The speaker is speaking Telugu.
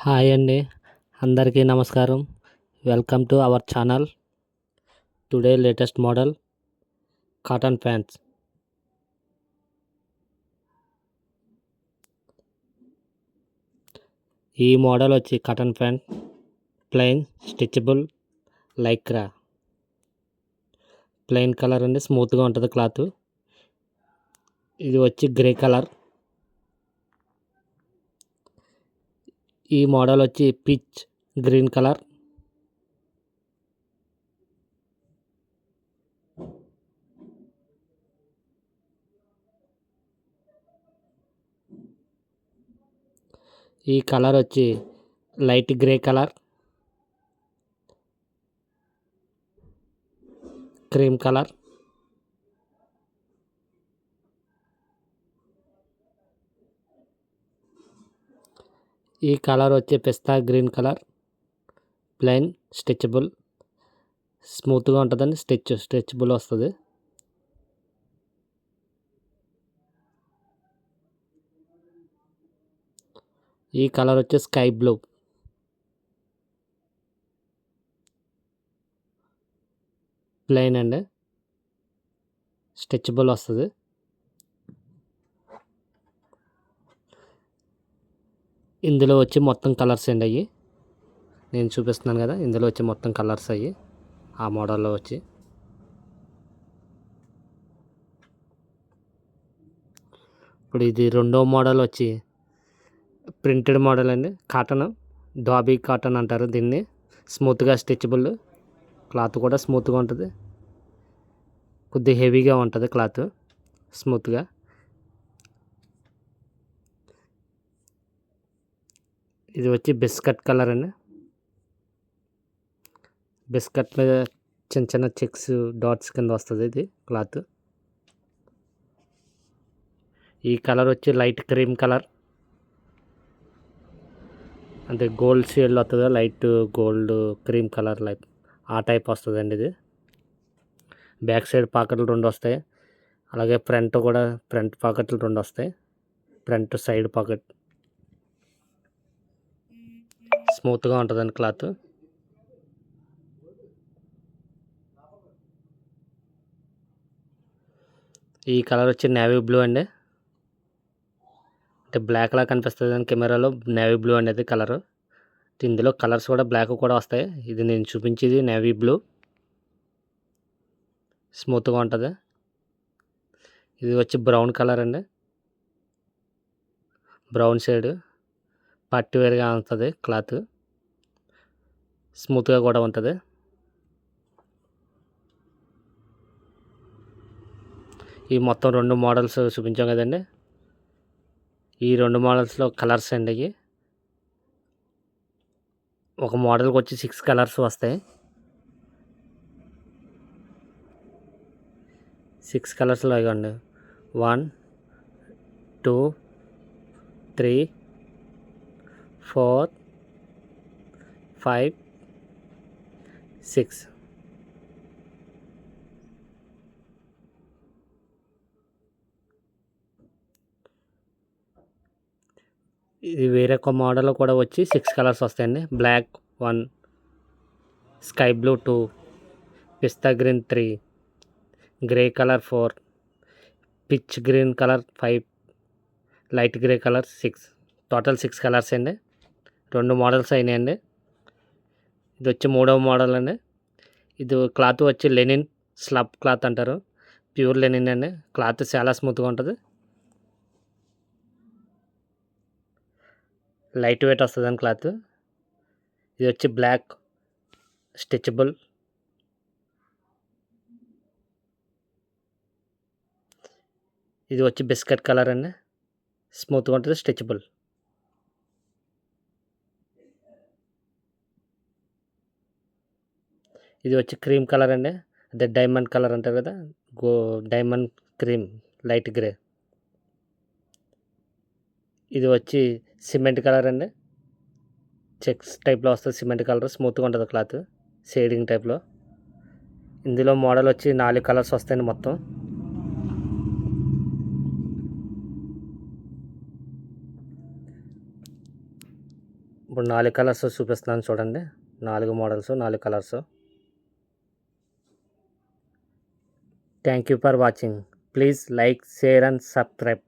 హాయ్ అండి, అందరికీ నమస్కారం. Welcome to our channel. Today latest model cotton pants. ఈ మోడల్ వచ్చి cotton pant, plain stitchable Lycra. Plain colour అండి, స్మూత్గా ఉంటుంది క్లాత్. ఇది వచ్చి గ్రే కలర్. ఈ మోడల్ వచ్చి పిచ్ గ్రీన్ కలర్. ఈ కలర్ వచ్చి light grey colour, cream colour. ఈ కలర్ వచ్చి పిస్తా గ్రీన్ కలర్. ప్లెయిన్ స్టిచబుల్, స్మూత్గా ఉంటుందండి. స్ట్రెచబుల్ వస్తుంది. ఈ కలర్ వచ్చి స్కై బ్లూ. ప్లెయిన్ అండి, స్ట్రెచబుల్ వస్తుంది. ఇందులో వచ్చి మొత్తం కలర్స్ అండి అయ్యి నేను చూపిస్తున్నాను కదా. ఇందులో వచ్చి మొత్తం కలర్స్ అయ్యి ఆ మోడల్లో వచ్చి. ఇప్పుడు ఇది రెండో మోడల్ వచ్చి ప్రింటెడ్ మోడల్ అండి. కాటన్, డాబీ కాటన్ అంటారు దీన్ని. స్మూత్గా స్ట్రెచబుల్ క్లాత్, కూడా స్మూత్గా ఉంటుంది. కొద్దిగా హెవీగా ఉంటుంది క్లాత్, స్మూత్గా. ఇది వచ్చి బిస్కట్ కలర్ అండి. బిస్కట్ మీద చిన్న చిన్న చెక్స్, డాట్స్ కింద వస్తుంది ఇది క్లాత్. ఈ కలర్ వచ్చి లైట్ క్రీమ్ కలర్, అంటే గోల్డ్ షేడ్లో వస్తుంది. Light gold cream colour light ఆ టైప్ వస్తుందండి ఇది. బ్యాక్ సైడ్ పాకెట్లు 2 వస్తాయి. అలాగే ఫ్రంట్ కూడా, ఫ్రంట్ పాకెట్లు 2 వస్తాయి. Front side pocket. స్మూత్గా ఉంటుందండి క్లాత్. ఈ కలర్ వచ్చి నేవీ బ్లూ అండి. అంటే బ్లాక్లా కనిపిస్తుంది కానీ కెమెరాలో నేవీ బ్లూ అనేది కలరు. ఇందులో కలర్స్ కూడా బ్లాక్ కూడా వస్తాయి. ఇది నేను చూపించేది నేవీ బ్లూ. స్మూత్గా ఉంటుంది. ఇది వచ్చి బ్రౌన్ కలర్ అండి. బ్రౌన్ షేడ్ పార్టీ వేర్గా ఉంటుంది క్లాత్. స్మూత్గా కూడా ఉంటుంది. ఈ మొత్తం 2 మోడల్స్ చూపించాం కదండి. ఈ 2 మోడల్స్లో కలర్స్ అండి అవి. ఒక మోడల్కి వచ్చి 6 కలర్స్ వస్తాయి. 6 కలర్స్లో ఇవ్వండి. 1 2 3 4 5 6. ఇది వేరొక మోడల్ కూడా వచ్చి 6 కలర్స్ వస్తాయండి. Black 1, sky blue 2, pista green 3, grey colour 4, peach green colour 5, light grey colour 6. Total 6 colours అండి. 2 మోడల్స్ అయినాయండి. ఇది వచ్చి 3వ మోడల్ అండి. ఇది క్లాత్ వచ్చి లెనిన్ స్లబ్ క్లాత్ అంటారు. ప్యూర్ లెనిన్ అండి. క్లాత్ చాలా స్మూత్గా ఉంటుంది. లైట్ వెయిట్ వస్తుందండి క్లాత్. ఇది వచ్చి బ్లాక్ స్టిచబుల్. ఇది వచ్చి బిస్కెట్ కలర్ అండి. స్మూత్గా ఉంటుంది, స్ట్రెచబుల్. ఇది వచ్చి క్రీమ్ కలర్ అండి. అదే డైమండ్ కలర్ అంటారు కదా, డైమండ్ క్రీమ్ లైట్ గ్రే. ఇది వచ్చి సిమెంట్ కలర్ అండి. చెక్స్ టైప్లో వస్తుంది సిమెంట్ కలర్. స్మూత్గా ఉంటుంది క్లాత్, షేడింగ్ టైప్లో. ఇందులో మోడల్ వచ్చి 4 కలర్స్ వస్తాయండి మొత్తం. ఇప్పుడు 4 కలర్స్ చూపిస్తున్నాను చూడండి. 4 models, 4 colours. Thank you for watching. Please like, share and subscribe.